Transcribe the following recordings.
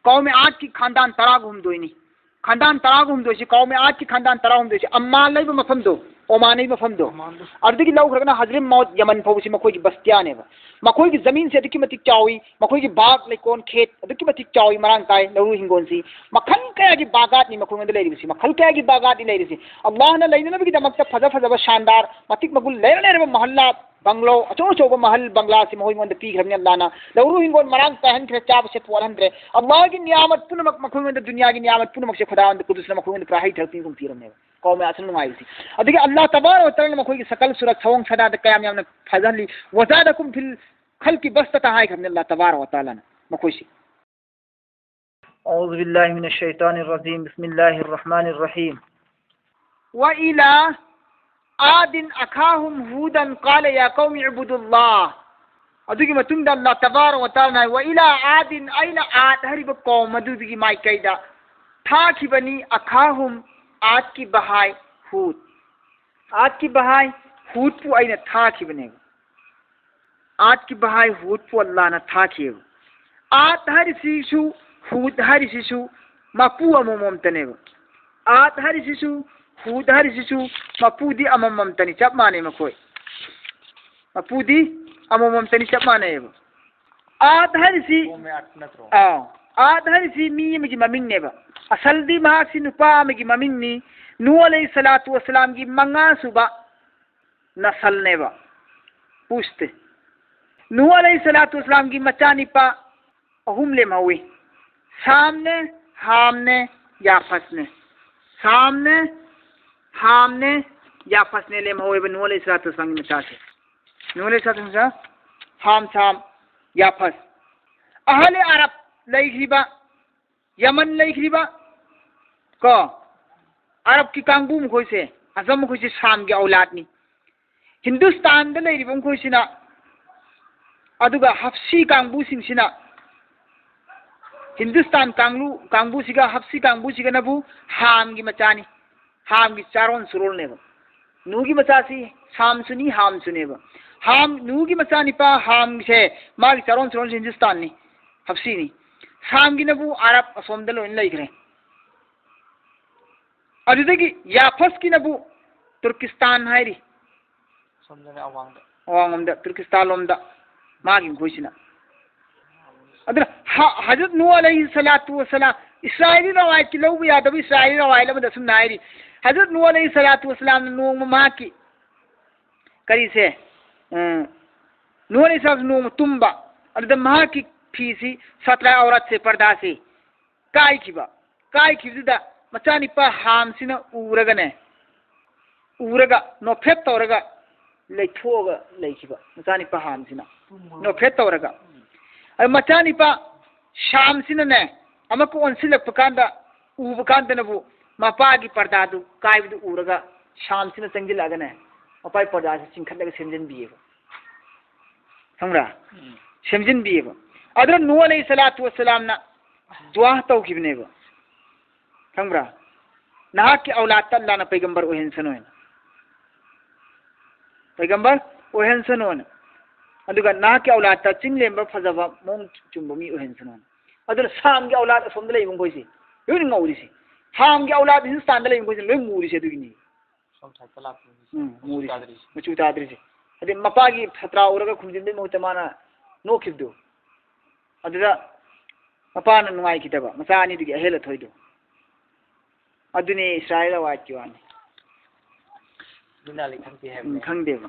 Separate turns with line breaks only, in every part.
कौम आठ की खानदान तराग हुमदोइनी खानदान तराग हुमदोइसी कौम आठ की खानदान तराग हुमदोइसी अम्मा लेब मफमदो ओमान लेब मफमदो अदगी लौखरगना हजरत मौत यमन फौसी मखोई की बस्तियानेबा मखोई की जमीन से अदगी मतिक चावी मखोई की बाग लेकोन खेत अदगी मतिक चावी मरांग काय लौरु हिंगोनसी मखन कया की बागात नि मखोई लेरिसी मखल कया की बागात नि लेरिसी अल्लाह ने लेनबगी दमक फजा फजा शानदार मतिक मगुल लेरब महल्ला बंगलो अचो अचोब महल बंगला से मोई मोंद पीखरबनी अल्लाह ना लौरु हिंगोन मरांग तहन खरे चाब से पोलहंद्रे अल्लाह की नियामत पुनमक मखोई मोंद दुनिया की नियामत पुनमक से खुदा मोंद कुदुस मखोई मोंद प्राही थरती गुम पीरने कौम आसन नुमाइसी अदगी अल्लाह तबारक व तआला मखोई की सकल सूरत सवंग सदा द कयाम यामने फजली वजादकुम फिल खल्की बस्तता हाय खरने अल्लाह तबारक व तआला ने मखोई सी औज़ु बिल्लाहि मिनश शैतानिर रजीम बिस्मिल्लाहिर रहमानिर रहीम व इला आदिन अखाहुम हुदन क़ाल या कौम इबुदुल्लाह अदुगी मतुंग अल्लाह तबारक व तआला व इला आदिन अइना आद हरिब कौम अदुगी माई कैदा थाखिबनी अखाहुम आज की बहाय हूद आज की बहाय हूद पु अइना थाखिबने आज की बहाय हूद पु अल्लाह ना थाखिब आद हरिसिसु हूद हरिसिसु मपु अमममतने आद हरिसिसु हूद हरिसिसु मपुदी अमममतनी चप माने मखोय मपुदी अमममतनी चप माने आद हरिसि आद हरिसि मी मगी ममिंगनेबा असलदी महासी नुपा मगी ममिंगनी नूह अलैहि सलातु वसलाम की मंगा सुबा नसल नेबा पूछते नूह अलैहि सलातु वसलाम की मचा निपा अहुम ले मवे सामने हामने या फसने सामने हामने या फसने ले मवे नूह अलैहि सलातु वसलाम की मचा से नूह अलैहि सलातु वसलाम हाम साम या फस अहले अरब लैखिबा यमन लैखिबा को अरब की कांगबू मखोई से अजम मखोई से शाम की औलादनी हिंदुस्तान द लैरिबा मखोई सिना अदुगा हफ्सी कांगबू सिंगसिना हिंदुस्तान कांगबू सिगा हफ्सी कांगबू सिगा नबु हाम की मचानी हाम की चारोन सुरोल नेबा नू की मचासी शाम सुनी हाम सुनेबा हाम नू की मचानी पा हाम से मागी चारोन सुरोल हिंदुस्तान नी हफ्सी नी शाम की नबु अरब असोम द लोइन लैखरे अदुदगी याफस की नबु तुर्किस्तान हायरी सोमदने अवांगदा तुर्किस्तान लोमदा मागी मखोइसिना अदुना हजरत नूह अलैहि सलातु वसलाम इस्राइली रवायत की लौब यादब इस्राइली रवायत लमदा सुन नायरी हजरत नूह अलैहि सलातु वसलाम नोंग माकी करी से नूह अलैहि सलातु नोंग तुम्बा अदुदा माकी फीसी सतरा औरत से पर्दा से काय खिबदा मचानिपा हामसिना उरगने उरगा नोफेट तौरगा लेथोगा लेखिबा मचानिपा हामसिना नोफेट तौरगा अ मचानिपा शामसिना ने अमको ओनसिलक पकांदा उब कांदनबु मपागी पर्दादु कायबदु उरगा शामसिना चंगिलागने मपाई पर्दा से चिंखलगा सेमजन बिएबा समरा सेमजन बिएबा अदर नूह अलैहि सलातु वसलाम ना दुआ तौखिबनेबा खंगरा ना के औलाद अल्लाह ना पैगंबर ओहेनसन होन पैगंबर ओहेनसन होन अदुगा ना के औलाद ता चिंगलेंबर फजबा मोंग चुंबमी ओहेनसन होन अदर साम के औलाद असोम दले इबं कोइसी लोइ ngौरिसी हाम के औलाद हिंदुस्तान दले इबं कोइसी लोइ मुरिसी दुगिनी सम थाइतला मुरिसी मचु ताद्रिसी अदे मपागी फत्रा औरगा खुंजिंदे मोतमाना नोखिबदो अदुदा मपाना नुआई कितबा मसानी दुगी अहेला थोइदो अदुने इस्राएल वाक्य वानी दुनाली खंगते है खंगदेबा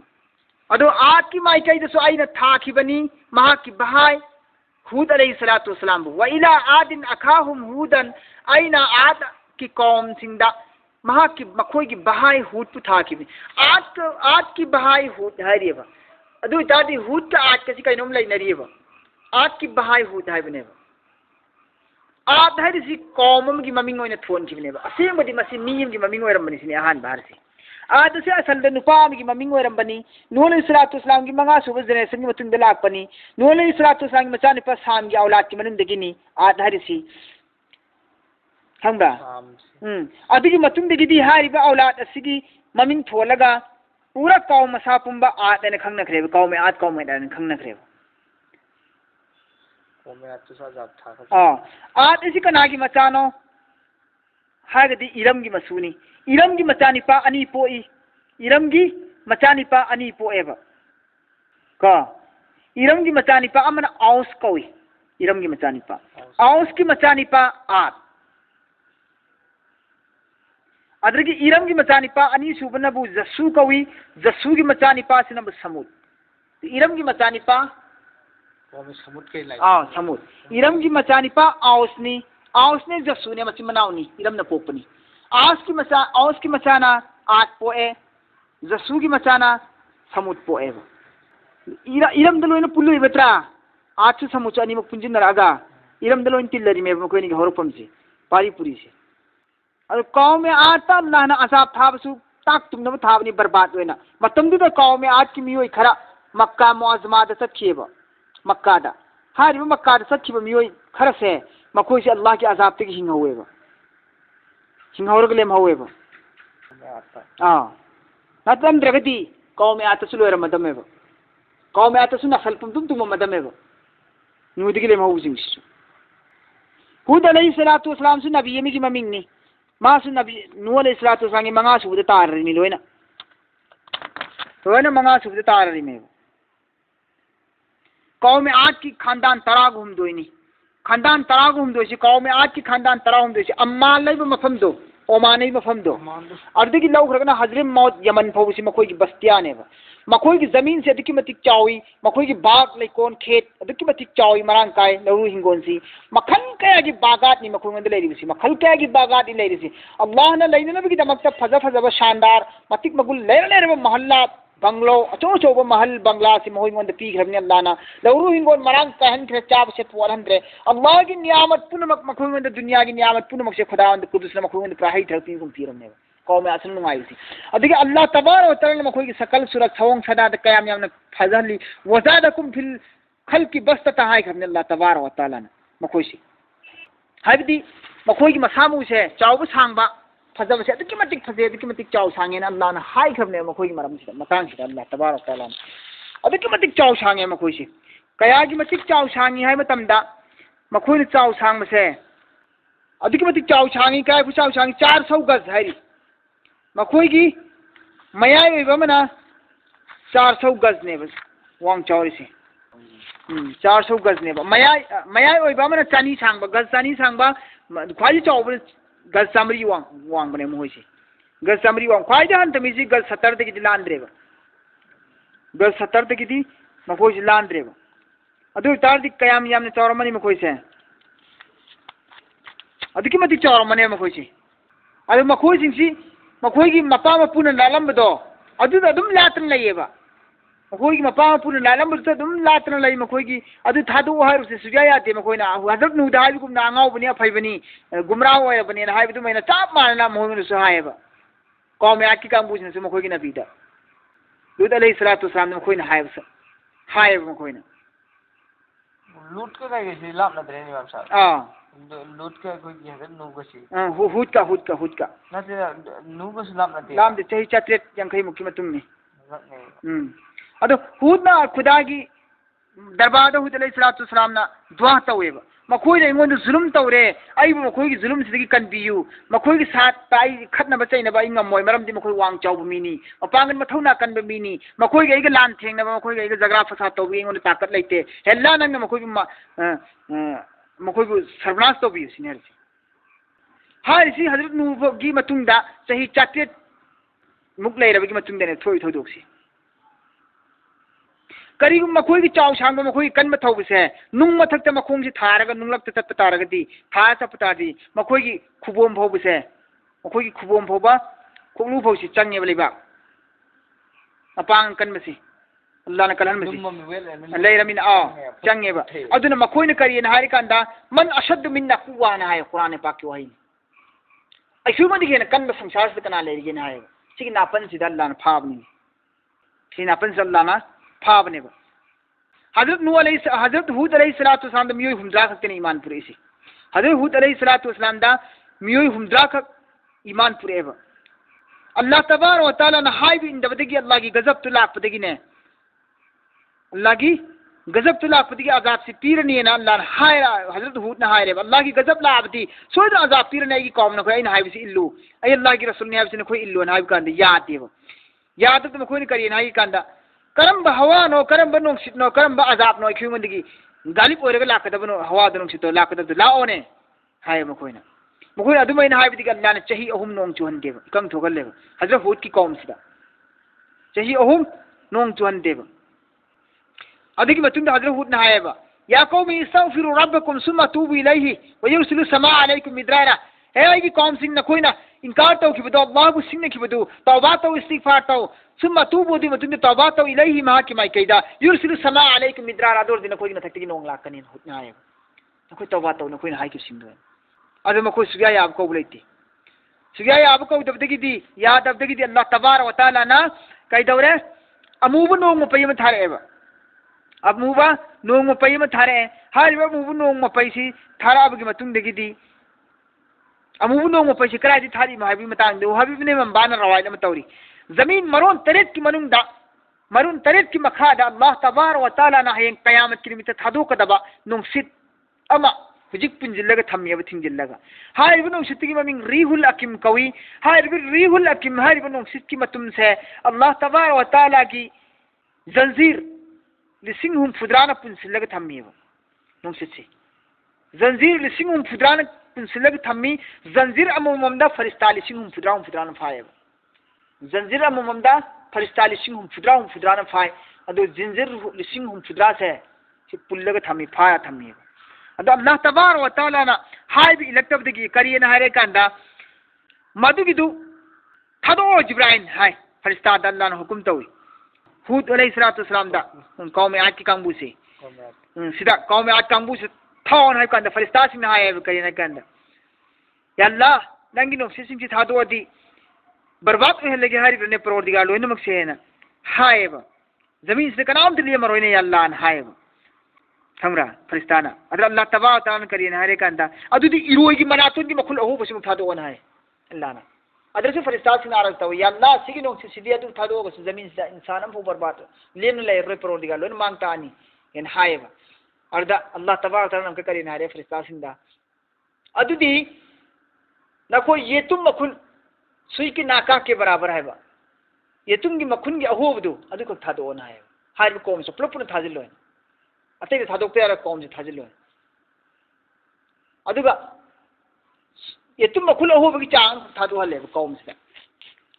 अदो आज की माइकई दसो आइना थाखिबनी महा की बहाय हूद अलैहि सलातु वसलाम व इला आदिन अखाहुम हूदन आइना आद की कौम सिंदा महा की मखोई की बहाय हूद पु थाखिबनी आज की बहाय हूद हारिबा अदु तादी हूद का आज कसी कैनोम लैनरिबा आज की बहाय हूद हाइबनेबा आद हारिसी कौम की ममिंग ओइना थोन खिबनेबा असेंबदी मसी मीम की ममिंग ओइरमबनी सिने अहान बाहरसी आद से असल द नुपा की ममिंग ओइरमबनी नूह अलैहि सलातु वसलाम की मंगा सुब जनरेशन की मतुंग द लाकपनी नूह अलैहि सलातु वसलाम की मचा निपा साम की औलाद की मनुंग दगिनी आद हारिसी खंबा अदगी मतुंग दगिदी हारिबा औलाद असिगी ममिंग थोलगा पूरा कौम मसा पुंबा आद ने खंग नखरेबा कौम में आद कौम में दान खंग नखरेबा आद इसी कनागी मचानो हागदी इरम की मसूनी इरम की मचानिपा अनि पोई इरम की मचानिपा अनि पोएबा का इरम की मचानिपा अमना आउस कौई इरम की मचानिपा आउस की मचानिपा आद अदरगी इरम की मचानिपा अनि सुबनबु जसु कौई जसु की मचानिपा सिनब समुद इरम की मचानिपा समुद इरम की मचानिपा आउसनी आउसने जसुने मची मनाउनी इरम न पोपनी आउस की मचाना आद पोए जसु की मचाना समुद पोए इरम दलोइन पुल्लु बत्रा आठ समुच अनिमक पुंजिनरागा इरम दलोइन तिल्लरी में मकोइनी हौरपम से पारी पुरी से अदो कौम में आता अल्लाह ना अजाब थाबसु ताक तुमनब थाबनी बर्बाद होइना मतमदुदा कौम में आज की मियोई खरा मक्का मुअज़्ज़मा दा सखिएबा मक्का दा हारिबा मक्का दा सखिबा मियोई खरा से मकोई से अल्लाह के अजाब तक हिंगहौएबा हिंगहौरग लेमहौएबा नतंद्रगति कौम में आतसु लोरमदमेबा कौम में आतसु नसल तुम मदमेबा नुदिगे लेमहौजिंसु हुद अलैहिस्सलातु वस्सलाम सु नबी यमी की ममिंगनी मासु नबी नूह अलैहिस्सलातु वस्सलाम की मंगा सुबुद तारनी लोइना मंगा सुबुद तारनी में कौम में आज की खानदान तराग हुमदोइनी खानदान तराग हुमदोइसी कौम में आज की खानदान तराग हुमदोइसी अम्मा लैब मफम दो ओमान नहीं मफम दो अर्दगी लौखरगना हजरम मौत यमन फौसी मखोई की बस्तियानेबा मखोई की जमीन से अधिक मतिक चावी मखोई की बाग लेकोन खेत अधिक मतिक चावी मरांग काय लरू हिंगोनसी मखल कया की बागात नि मखोई मंद लेरिसी मखल कया की बागात नि लेरिसी अल्लाह न लैननबगी दमकता फजा फजब शानदार मतिक मगुल लेरलेरब महल्ला बंगलो अचो अचोब महल बंगला से महोई मंद पीग्रबनि अल्लाह ना लरू हिंगोन मरांग कहन खरे चाब से पोरहंद्रे अल्लाह की नियामत पुनमक मखोई मंद दुनिया की नियामत पुनमक से खुदा मंद कुदुस न मखोई मंद प्राही थरती गुम पीरमने कौम में आसन नुंगाइसी अदगी अल्लाह तबारक व तआला मखोई की सकल सूरत सवंग सदा द कयाम यामन फजली वजादकुम फिल खल्की बस्तता हाय खरने अल्लाह तबारक व तआला न मखोई सी हाइबदी मखोई की मसामु से चाव सांगबा फजब से अधिक मतिक फजे अधिक मतिक चाव सांगे न अल्लाह न हाय खरने मखोई की मरम से मतांग से अल्लाह तबारक व तआला अधिक मतिक चाव सांगे मखोई सी कया की मतिक चाव सांगी हाय मतमदा मखोई न चाव सांग से अधिक मतिक चाव सांगी काय खुचाव सांगी 400 गज हायरी मखोई की मयाई ओइबा मना 400 गज ने बस वांग चौरी से 400 गज ने मयाई ओइबा मना चानी सांगबा गज चानी सांगबा ख्वाई चौब गज चामरी वांग बने मोई से गज चामरी वांग ख्वाई हन तमिजी गज 70 तक लांद्रेबा गज 70 तक दी मखोई से लांद्रेबा अदु तारदी कयाम यामने चौरमनी मखोई से अदुकी मति चौरमने मखोई से अदु मखोई सिंसी मखोई की मपा मपुन लालंबदो अदुदा अदुम लातन लयेबा मखोई की मपा मपुन लालंबदो अदुम लातन लय मखोई की अदु थादु हायरु से सुजा याते मखोई ना हजरत नुदा हायबुम ना अंगाव बनि अफैबनि गुमराह होय बनि ना हायबदु मैना चाप मारना मोहन सु हायबा कौम में आकी काम बुझन से मखोई की नबीदा लूत अलैहिस्सलातु वस्सलाम मखोई ना हायब मखोई ना
लूट के गए लाभ न दरे बाप साहब लूट के कोई है नूगसी
हुद का
नते नूगस लाभ
दे चाहि चत्रेट यंखै मुखी मतुम ने अदो हुद ना खुदा की दरबार हुद अलैहिस्सलातु वस्सलाम ना दुआ तवेबा मखोई ने इंगोन जुलुम तौरे आइबु मखोई की जुलुम सिदगी कनबियु मखोई की साथ पाई खतना बचैना बा इंगम मोय मरम दि मखोई वांग चाउ मिनी मपांगन मथौना कनब मिनी मखोई के लान थेंगना मखोई के जगरा फसा तौबी इंगोन ताकत लेते हेल्ला नंग मखोई मखोई को सर्वनाश तौबी सिनेर से हाय सी हजरत नूह की मतुंगदा सही चाटेट मुक लेरबगी मतुंग देने थोई थोदोक्सी करी मखोई की चाव सांग मखोई कन मथौब से नुंग मथक मखोंग से थारगा नुंगलक चप तारगदी था चप तादी मखोई की खुबोम भौब से मखोई की खुबोम भौबा खोलू भौ से चंगे लेबा अपांग कन मसी अल्लाह ने कलन मसी लेरमिन चंगेबा अदुना मखोई ने करी न हारि कांदा मन अशद मिन्ना कुवा न हाय कुरान पाक की वही अशुमन दिगे न कन संसार से कना लेरिगे न हाय सिग नापन से अल्लाह ने फाबनी सी नापन से अल्लाह ना फाबने बा हजरत हुद अलैहिस्सलातु वस्सलाम दा मियोय हुमद्रा खक्ते ईमान पुरे से हजरत हुद अलैहिस्सलातु वस्सलाम दा मियोय हुमद्रा खक ईमान पुरे बा अल्लाह तबारक व तआला ने हाय भी इंदबदगी अल्लाह की गजब तो लाख पदगी ने अल्लाह की गजब तो लापदी अजाब से पीरनी ना अल्लाह हायरा हजरत हूद ना हायरे अल्लाह की गजब लापदी सोदना अजाब पीरने की कौम न कोई इन हाइब से इल्लू अय अल्लाह की रसूल ने हाइब से कोई इल्लू ना हाइब कांदे याद देव याद तो कोई करिए ना ही कांदा करम हवा नो करम बनो सिट नो करम अजाब नो क्यों मंदी गालिब ओरगा लाकदबनो हवा दनो सितो लाकदब लाओने हाय मकोइना मकोइना अदुमैना हाइबदी अल्लाह ने चही अहुम नोंग चुहनदेव कम थोगलेव हजरत हूद की कौम सिदा चही अहुम नोंग चुहनदेव अदगी मतुंद हजरत हूद ने हायबा या कौमी इस्तगफिरु रब्बकुम सुम्मा तूबू इलैहि व युरसिलु समा अलैकुम मिद्रारा हे आईगी कौम सिंह न कोइना इनकार तो किबदो अल्लाह को सिंह ने किबदो तौबा तो इस्तिगफार तो सुम्मा तूबू दी मतुंद तौबा तो इलैहि मा कि माई कैदा युरसिलु समा अलैकुम मिद्रारा दोर दिन कोई न थकती नोंग लाकनी हूद ने हायबा न कोई तौबा तो न कोई हाय कि सिंह दो अदे मको सुया याब को बुलेती सुया याब को दबदगी दी या दबदगी दी अल्लाह तबारक व तआला ना कैदौरे अमूब नोंग मपय म थारेबा अमुबा नोंग मपई में थारे हारिबा अमुबु नोंग मपई सी थाराबगी मतुंगदगी अमुबु नोंग मपई सी कराई थारी हाबी मतंग दो हाबीने मंबान रवायद में तौरी जमीन मरोन तरेत की मनुंगदा मरुन तरेत की मखादा अल्लाह तबारक व तआला ना हयें कयामत की निमित्त थादोकदबा नोंसित अमा हुजिक पुंजिल्लगा थम्मियब थिंजिल्लगा हारिबा नोंसित की ममिंग रिहुल अकिम कवी हारिबा रिहुल अकिम हारिबा नोंसित की मतुम से अल्लाह तबारक व तआला की जंजीर लिसिंग हुम फुद्राना पुंसिलग थम्मीब नोंसिसे जंजीर लिसिंग हुम फुद्राना पुंसिलग थम्मी जंजीर अमममदा फरिस्ता लिसिंग हुम फुद्राना फायब जंजीर अमममदा फरिस्ता लिसिंग हुम फुद्राना फाय अदो जंजीर लिसिंग हुम फुद्रा से पुल्लग थम्मी फाया थम्मीब अदो अल्लाह तबारक व तआला ना हाइब इलेक्टबदगी करियना हारे कांदा मदुगिदु थादो जिब्राइल हाय फरिस्ता अल्लाह ने हुकुम तौई हूद अलैहिस्सलाम दा कौम आद की कांबू से सिदा कौम आद कांबू से थावन है कंदा फरिस्ता सिंह हाय करिना कंदा या अल्लाह नंगी नो सिंह ची थादो दी बर्बाद हो लगे हरि ने परवरदिगार लोइन मक से ना हाय जमीन से कनाम दिलिए मरोइने या अल्लाह हाय हमरा फरिस्ताना अदर अल्लाह तबारक तआला करिना हरे कंदा अदुदी इरोई की मनातुन की मखुल अहू बस थादो ना है अल्लाह ना अदर से फरिस्ता सिंह आरग तव या अल्लाह सिगी नो सिदी अदु थादो बस जमीन से इंसान हम बर्बाद लेन ले रे परवरदिगार लोइन मांगता आनी इन हाय अर्दा अल्लाह तबारक तआला नमक करिना हरे फरिस्ता सिंह दा अदुदी नखो ये तुम मखुन सुई की नाका के बराबर है ये तुम की मखुन की अहोबदो अदु को थादो ना है हाय कौम से पुलपुन थाजिलो अतै थादोक्ते यार कौम से थाजिलो अदुगा ये तुम मखुल अहोबगी चांग थादो हले कौम से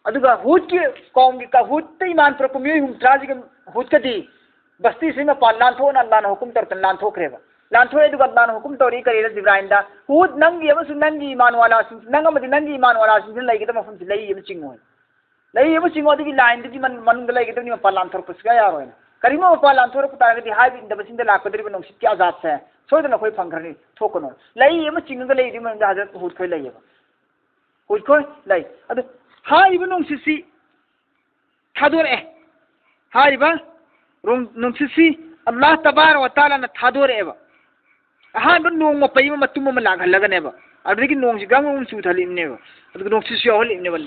अदुगा हुद की कौम की का हुद ते ईमान पर को मियो त्राजी के हुद कदी बस्ती से में पालन थो ना अल्लाह ने हुकुम तर तन लान थोकरेबा लान थोए दुगा अल्लाह ने हुकुम तौरी करे जिब्राइल दा हुद नंगी अमसु नंगी ईमान वाला नंगा मदि नंगी ईमान वाला सिन लई के त मफुम लई यम चिंगो लई यम चिंगो दि लाइन दि मन मन लई के त नि पालन थोर पुसगा यारो करीमो पालन थोर पुता के दि हाय बिन दबसिन द लाकदरि बन नोसित क्या आजाद से सोय न कोई फंगरनी थोकनो लई यम चिंगो लई दि मन हजरत हुद कोई लई हुद कोई लई अद हाय बिन नोसिसी थादोर ए हाय बा रों नोसिसी अल्लाह तबारक व तआला न थादोर एबा अहान बन नोंग मपई मतुम म लागहलगनेबा अदगी नोंग सिगांग सु थलिनेबा अदगी नोंग सिसु होलिनेबा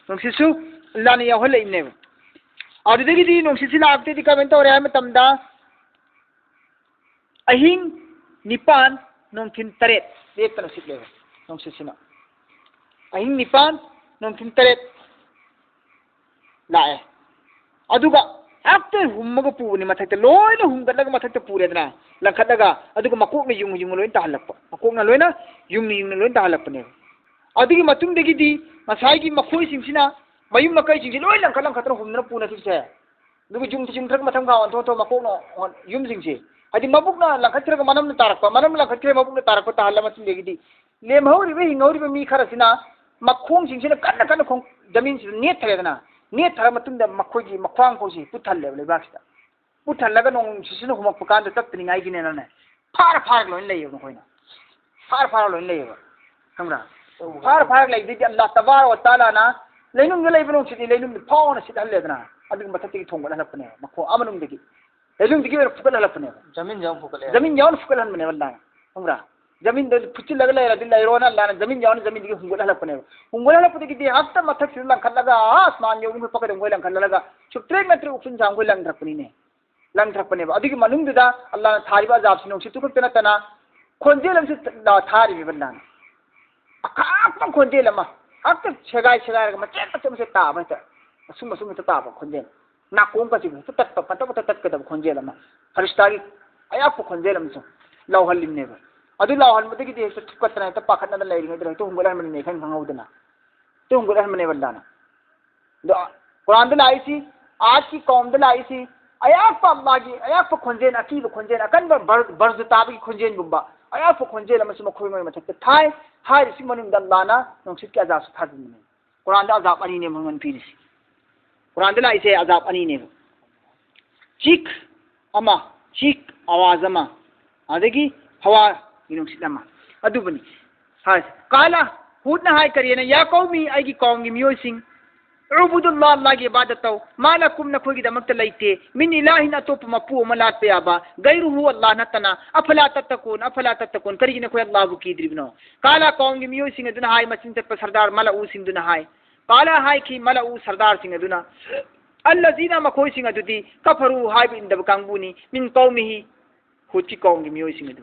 नोंग सिसु अल्लाह ने होलिनेबा अदगी दी नोंग सिसि लागते दि कमेंट तौरे है मतमदा अहिंग निपान नोंग तरेत लेतन सिलेबा नोंग सिसिना अहिंग निपान नोंग तरेत लाए अदुगा आफ्टर हुम्मग पुनी मथक लोइन हुमगलग मथक पुरेदना लखदगा अदुग मकोक ने युंग युंग लोइन ताहलप मकोक न लोइना युंग युंग लोइन ताहलपने अदुगी मतुंग देगी दी मसाई मखोई सिंसिना मयुम मकई सिंसि लोइन लंखल लंखतर हुमना पुना सिसे दुग जुंग जुंग थक मथम गावन तो मकोक न युम सिंसि अदि मबुकना लंखतर मनम न तारक मनम लंखतर मबुक न तारक ताहल मतुंग देगी दी लेमहौरि बे हिंगौरि बे मी खरसिना मखोंग सिंसिना कन्न कन्न खोंग जमीन से नेत थरेदना नेट थर मतुंदा मखोगी मख्वांग कोसी पुथल ले बाक्सदा पुथलगा नोंग सिसिनो हुमक पकान तत्तनी गाई गिने ने फार फार लोइन लेयो नखोइना फार लोइन लेयो हमरा फार ले दि अल्लाह तबारक व तआला ना लेनुंग लेबो नोंग सिदि लेनुंग फावना सिदल लेदना अदुग मथति थोंग हलपने मखो अमनुंग दिगी लेनुंग दिगी फुकल हलपने जमीन जावन फुकल हनमने वल्ला हमरा जमीन दे फुचिल लगले रदिल इरोना लाना जमीन जावन जमीन दिगी हुंगल हलपने हुंगल हलपति की हफ्ता मथक सिर लंखल लगा आसमान यो में पकड़ हुंगल लंखल लगा चुपत्रे में उफिन सांगो लंग धपनी ने lang thrakpane ba adigi manungduda Allah na thariba azab si nungsi tukuk tana khonjel amsi thari bi bandan akak khonjel ama akta segai ga macet ta ba ta sum ta ba khonjel na kong ka jibu tat ka da khonjel ama faristagi ayak khonjel amso law halim ne ba adu law hal madigi de tukatna ta pakhatna da leiri ne to hungolan mane khang khangudana to hungolan mane bandana do Quran da lai si आज की कौम the लाई सी अयाप अल्लाह की अयाप खोंजेन अकीब खोंजेन अकन बर्ज ताब की खोंजेन गुंबा अयाप खोंजेल अमस मखोय मोय मथक थाय हाय सी मनुंग the अल्लाह ना नोंसित के अजाब था दिन में कुरान दा अजाब अनि ने मंगन पीरिस कुरान द लाई से अजाब अनि ने चीक अमा चीक आवाज अमा अदगी हवा नोंसित अमा अदुबनी हाय काला हुद ना हाय करिए ना या कौमी आई की कौम की मियोय सिंह उबुदुल्लाह अल्लाह की इबादत तो मालकुम नखोगी दमक लैते मिन इलाहिन अतोप मपू मलात पे आबा गैरुहु अल्लाह नतना अफला तत्तकुन करी नखोय अल्लाह बु कीद्रिबनो काला कौम की मियो सिंह दुना हाय मचिन तप सरदार मलाउ सिंह दुना हाय काला हाय की मलाउ सरदार सिंह दुना अल्लजीना मखोय सिंह दुदी कफरू हाय बिन दब कांगबुनी मिन कौमिही हुची कौम की मियो सिंह दु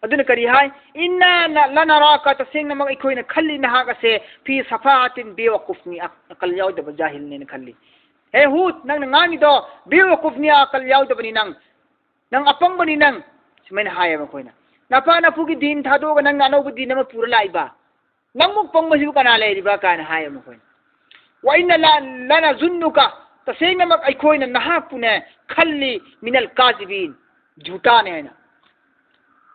अदुना करी हाय इन्ना लनराका तसेंग नमक इखोइना खल्ली नहागसे फी सफातिन बेवकूफनी अकल याउदब जाहिल ने खल्ली हे हुत नंग ngangi do बेवकूफनी अकल याउदबनी नंग अपंगबनी नंग सिमेन हाय मखोइना नपा नपुगी दिन थादोग नंग अनोब दिन म पुर लाइबा नंग मुक पंगबसिबु कना लेरिबा कान हाय मखोइना वा इन्ना लना जुन्नुका तसेंग नमक इखोइना नहापुने खल्ली मिनल काजिबिन झूठा ने है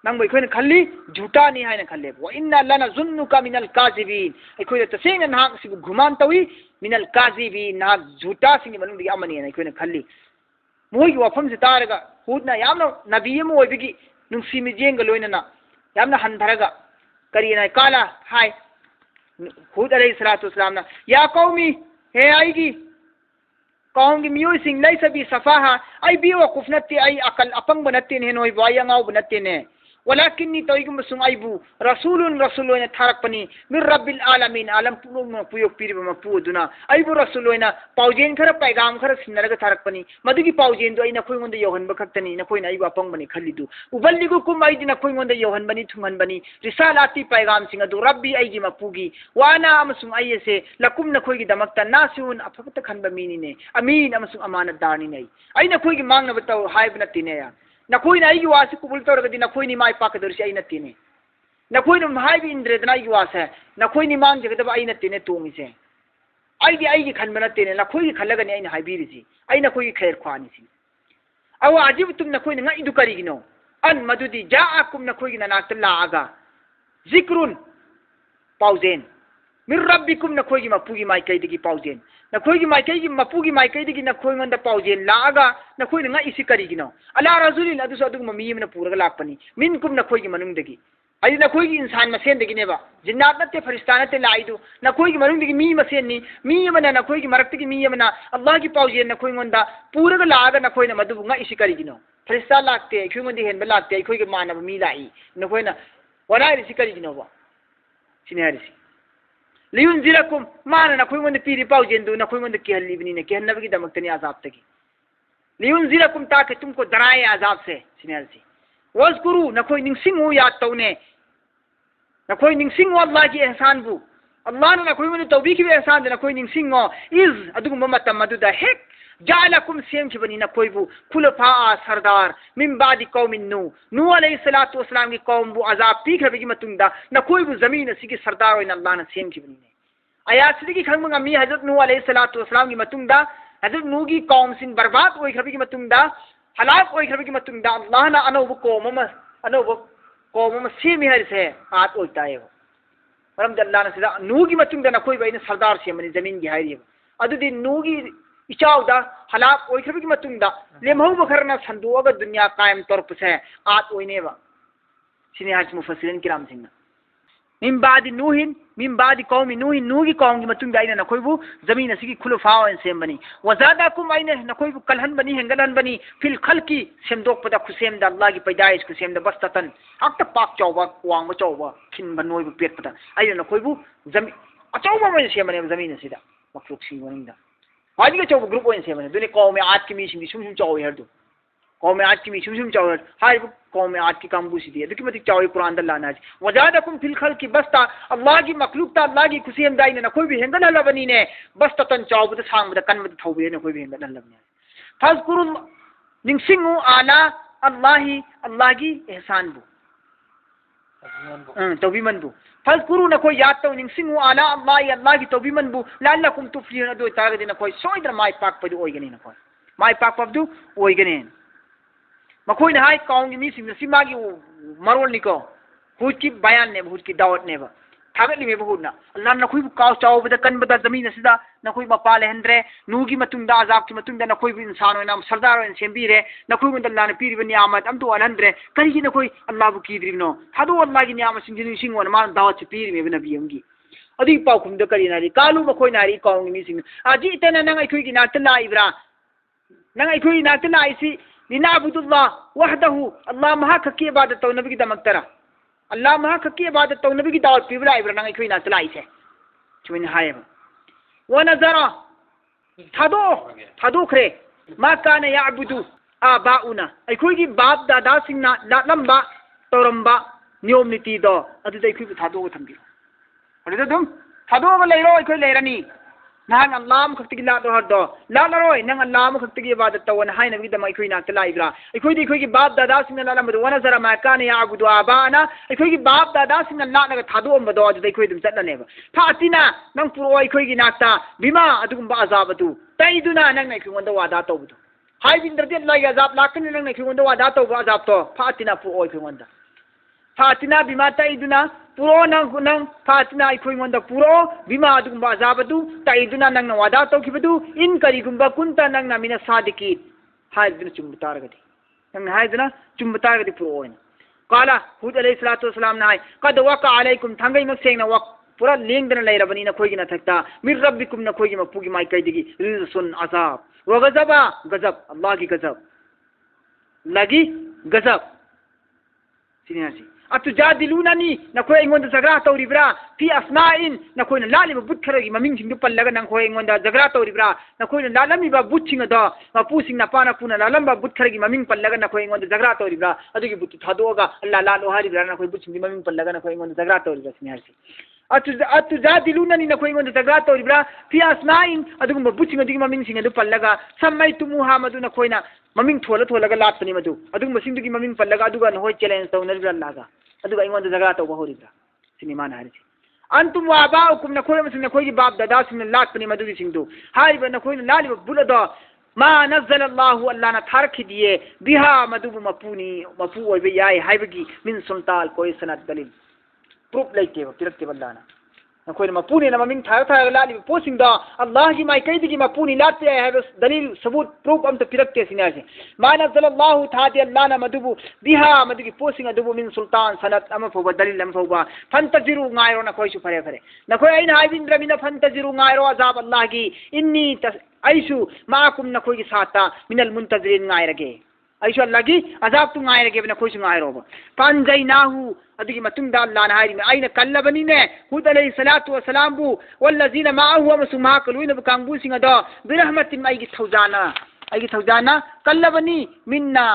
नंग इखोइना खल्ली झूठा नहीं है खल्ले व इन्ना लना जुन्नुका मिनल काजिबिन इखोइना तसेंग नाग सिबु घुमान तवी मिनल काजिबिन नाग झूठा सिंग मनुंग दि अमनी है इखोइना खल्ली मोई की वफम से तारगा हुदना यामना नबी म ओइबिगी नुंसी मिजेंग लोइनना यामना हंधरगा करियना काला हाय हुद अलैहिस्सलातु वस्सलाम ना या कौमी हे आईगी कौम की मियो सिंग लई सभी सफाहा आई बेवकूफ नत्ते आई अकल अपंग बनत्ते ने नोई बाय अंगाव बनत्ते ने वलाकिन्नी तोइगुम सुंग आइबु रसूलोइन थारकपनी मिर रब्बिल आलमीन आलम पुनो पुयोग पिरिबा मपु दुना आइबु रसूलोइन पाउजेन खर पैगाम खर सिनरगा थारकपनी मदुगी पाउजेन दो आइना खोइगोंद योहनबा खक्तनी नखोइना आइबु अपंग बनी खल्लिदु उबल्लिगु कुम आइदिना खोइगोंद योहनबनी थुंगनबनी रिसालाती पैगाम सिंग दु रब्बी आइगी मपुगी वाना अमसुंग आइयसे लकुम नखोइगी दमक्ता नासुन अफबत खनबा मीनिने अमीन अमसुंग अमानतदारनी नै आइना खोइगी मांगनबा तौ हाइबना तिनेया नखोइना आइगी वासी कुबुल तौरगदी नखोइनी माय पाकदरसी आइना तिने नखोइना हाइबि इंद्रेदना आइगी वासे नखोइनी मांग जगदबा आइना तिने तोंगिसे आइगी खनबना तिने नखोइगी खल्लगनी आइना हाइबिरिसी आइना खोइगी खैर ख्वानिसी अवा अजिब तुम नखोइना nga idu karigino an madudi ja'akum नखोइगी नानाक्ता लागा जिक्रुन पाउजेन मिर रब्बिकुम नखोइगी मपुगी माइकैदगी पाउजेन नखोइगी माइकैगी मपुगी माइकैदगी नखोइंगोंदा पाउजेन लागा नखोइना nga isi karigino ala razulin adusu adug mamiyemna puraga lakpani minkum नखोइगी मनुंगदगी आई नखोइगी इंसान मसेनदगी नेबा जिन्नात नते फरिश्ता नते लाइदु नखोइगी मनुंगदगी मी मसेननी मी यमना नखोइगी मरक्तगी मी यमना अल्लाह की पाउजेन नखोइंगोंदा पुरागा लागा नखोइना मदुबु nga isi karigino फरिश्ता लाक्ते इखोइंगोंदी हेनबा लाक्ते इखोइगी मानबा मी लाई नखोइना वराइ isi karigino ba सिनेहारिसी लियुन जिलकुम माना नखोइंगोंदा पीरि पाउजेंदु नखोइंगोंदा किहल्लिबनी किहन्नबगी दमक्तनी आजाबतगी लियुन जिलकुम ताके तुमको डराए आजाब से सिनेहारिसी वज़कुरु नखोइ निंगसिंगु याद तौने नखोइ निंगसिंगु अल्लाह की एहसान बु अल्लाह ने नखोइंगोंदा तौबीखि एहसान दे नखोइ निंगसिंगो इज अदुगुम मतम मदुदा हेक जालकुम सेमखिबनी नखोइबु खुलफा सरदार मिन बादी कौमिन नू अलैहिस्सलातु वस्सलाम की कौम बु अजाब पीखरबगी मतुंदा नखोइबु जमीन सिगी सरदार ओइन अल्लाह ने सेमखिबनी आयातसिदगी खंगमंगा मी हजरत नू अलैहिस्सलातु वस्सलाम की मतुंदा हजरत नू की कौम सिन बर्बाद ओइखरबगी मतुंदा हलाक ओइखरबगी मतुंदा अल्लाह ना अनोब कौम म सेमी हरसे आत ओइतायो मरम अल्लाह ने सिदा नू की मतुंदा नखोइबु आइना सरदार सेमनी जमीन की हाइरिबा अदुदी नू की इचाउदा हलाक ओइखरबगी मतुंदा लेमहौब खरना संदोगा दुनिया कायम तौरपसे आत ओइनेबा सिने हाज मुफस्सिरिन किराम सिंगना मिन बादी कौमी नूहिन नूगी कौम की मतुंदा आइना नखोइबु जमीन असिगी खुलफा ओइन सेमबनी वजादाकुम आइना नखोइबु कलहनबनी हेंगलहनबनी फिल खल्की सेमदोकपदा खुसेमदा अल्लाह की पैदाइश खुसेमदा बस्ततन हक्ता पाक चौबा वांगबा चौबा खिनबा नोइबु पेटपदा आइना नखोइबु जमीन अचौबा मै सेमबने जमीन असिदा मखलुक सी वनिंदा वाजिगा चौबा ग्रुप ओइन सेमबने दुने कौम में आज की मीसिंगी सुम चौवे हरदु कौम आद की मिशुम चाव हाय कौम आद की कांबू सी अदुकी मतिक चाव कुरान द लाना वजादकुम फिल खल्की बस्ता अल्लाह की मखलूक ता अल्लाह की खुशी हमदाई ने नखोई भी हेंगन हलबनी ने बस्ता तन चाव बद सांग बद कन बद थौबे ने कोई भी हेंगन हलबनी फजकुरु निंगसिंगु आला अल्लाह की एहसान बु तौबी मन बु फजकुरु नखोई याद तो निंगसिंगु आला अल्लाह की तौबी मन बु लअल्लकुम तुफ्लिहून दो तागदे नखोई सोइदर माय पाक पदु ओइगनी नखोई माय पाक पदु ओइगनी मखोई ने हाय काउंगी मी सिमागी मरोल निको हुद की बयान ने हुद की दावत ने थागत लिमे बहुद ना अल्लाह नखोई काउ चाव बद कन बद जमीन सिदा नखोई मपा लेहंद्रे नूगी मतुंदा अजाब की मतुंदा नखोई भी इंसान होना सरदार होना सेंबीरे नखोई मन अल्लाह ने पीरिब नियामत अम तो अलहंद्रे करी की नखोई अल्लाह बु कीद्रिनो थादो अल्लाह की नियामत सिंगिनु सिंगोन मान दावत पीरिमे नबी अमगी अदी पाउकुम द करी नारी कालू मखोई नारी काउंगी मी सिंग आजी इतना नंग अखोई की नात लाइब्रा नंग अखोई नात लाइसी लिनाबुदुल्लाह वहदहु अल्लाह महा खकी इबादत तो नबी की दमकतरा अल्लाह महा खकी इबादत तो नबी की दावत पीबला इब्रा नंग अखोई नात लाइसे चुमिन हाय व नजरा थादो खरे मा कान याबुदु आबाउना अखोई की बाप दादा सिंगना लालंबा तोरंबा नियम नीति दो अदुदै अखोई थादो थंबी अदुदा दुम थादो लेरो अखोई लेरनी नहन अल्लाह खक्ति लादो हरदो लालरोय नंग अल्लाह खक्ति इबादत तवन हाय नबी दम अखोई नात लाइब्रा अखोई की बाप दादा सिंगना लालंबा व नजरा मा कान याबुदु आबाना अखोई की बाप दादा सिंगना लानगा थादो अमबदो अदुदै अखोई दम चतनेबा फातिना नंग पुरो अखोई की नाता बिमा अदुगुम अजाबतु तैदुना नंग अखोई वंदा वादा तौबदु हाय बिंद्रदि अल्लाह अजाब लाकन नंग अखोई वंदा वादा तौबा अजाब तो फातिना पुरो अखोई वंदा फातिना बिमा तैदुना पुरो नंग फातिना अखोई वंदा पुरो बिमा अदुगुम अजाबतु तैदुना नंग वादा तौखिबदु इन करिगुम्बा कुंता नंग मिना सादिकी हाय दिन चुमतारगदि नंग हाय दिन चुमतारगदि पुरो ओइन काला हुद अलैहिस्सलातु वस्सलाम नाय कद वका अलैकुम थंगै मक्सेंगना वक पूरा लेंगदना लैरबनी नखोई गिना थक्ता मिर रब्बिकुम नखोई गिमा पुगी माई कैदिगी रिजसुन अजाब व गजबा गजब अल्लाह की गजब लगी गजब सिनेसी अतुजादिलूननी नखोई एंगोंद जगरा तौरिब्रा फी अस्माइन नखोई लालिबा बुत खरगी ममिंग सिंग पल्लगा नखोई एंगोंद जगरा तौरिब्रा नखोई लालमीबा बुत सिंग द मपुसिंग नपाना पुना लालंबा बुत खरगी ममिंग पल्लगा नखोई एंगोंद जगरा तौरिब्रा अदुगी बुत थादोगा अल्लाह लालो हारिब्रा नखोई बुत सिंग ममिंग पल्लगा नखोई एंगोंद जगरा तौरिब्रा सिनेसी अतुजादिलूननी नखोई एंगोंद जगरा तौरिब्रा फी अस्माइन अदुगुम बुत सिंग अदुगी ममिंग सिंग अदु पल्लगा सम्मैतुमुहा मदु नखोइना ममिंग थोलगा लाटपनी मदु अदुगुम सिंगदुगी ममिंग पल्लगा अदुगा नहोई चैलेंज तौनरिब्रा अल्लाहगा अदुगा इंगोंद जगरा तौबा होरिब्रा सिनेमान हारिसी अंतुम वाबाउकुम नखोई मसिंग नखोई की बाप दादा सिंग लाटपनी मदुगी सिंगदु हारिबा नखोई लालिबा बुलदो मा नज़ल अल्लाहु अल्लाह ना थारखिदिए बिहा मदुबु मपू ओइबे याय हाइबगी मिन सुल्तान कोई सनद दलील प्रूफ लेके तिरक्ते बल्लाना नखोई मपूनी ना ममिंग थार थार लालिबा पोसिंग दा अल्लाह की माई कैदिगी मपूनी लाते है दलील सबूत प्रूफ हम तो तिरक्ते सिनासे मा नज़ल अल्लाहु थादि अल्लाह ना मदुबु बिहा मदुगी पोसिंग अदुबु मिन सुल्तान सनद अम फोबा दलील अम फोबा फंतजिरु गायरो नखोई सु फरे फरे नखोई आइन हाइबिंद्र मिन फंतजिरु गायरो अजाब अल्लाह की इन्नी ऐसु माकुम नखोई की साता मिनल मुंतजिरिन गायरगे ऐसु अल्लाह की अजाब तु गायरगे नखोई सु गायरो फंजैनाहु अदुगी मतुंदा अल्लाह ना हाइरि आइन कल्लबनी ने हुद अलैहिस्सलातु वस्सलाम बु वल्लजीना माअहु मसुमा कलुइन बकांगबु सिंग द बिरहमतिन आइगी थौजाना कल्लबनी मिन्ना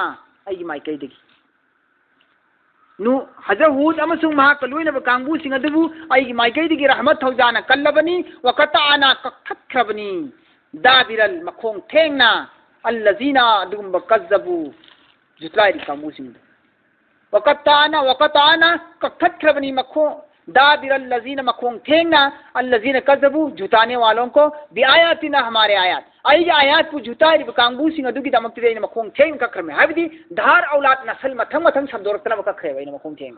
आइगी माई कैदिगी नु हजर हुद अमसुंग मा कलुइन बकांगबु सिंग अदुबु आइगी माई कैदिगी रहमत थौजाना कल्लबनी वकताना कखखबनी दाबिरल मखोंग थेंगना अल्लजीना अदुगुम कज्जबु जुतलाई कांगबु सिंग वकताना कखखबनी मखों दाबिरल लजीना मखोंग थेंगना अल्लजीना कज्जबु झुटाने वालों को बिआयातिना हमारे आयात आई आयात पु झुटाई बकांगबु सिंग अदुगी दमक्ति मखोंग थेंग कखरमे हाबिदी धार औलाद नसल मथंग मथंग संदोरतना बकखरे वैना मखोंग थेंग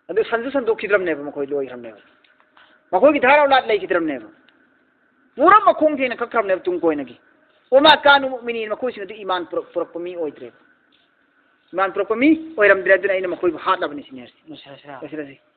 अदु संजु संदोखिद्रमने मखोई लोइरमने मखोई की धार औलाद लेखिद्रमने पूरा मखोंग थेंग कखरमने तुम कोइनगी ओमा कानु मुमिनीन मखोई सिंग अदु ईमान पुरपमी ओइद्रे ईमान पुरपमी ओइरमद्रे अदुना इन मखोई हातलबनि सिनेर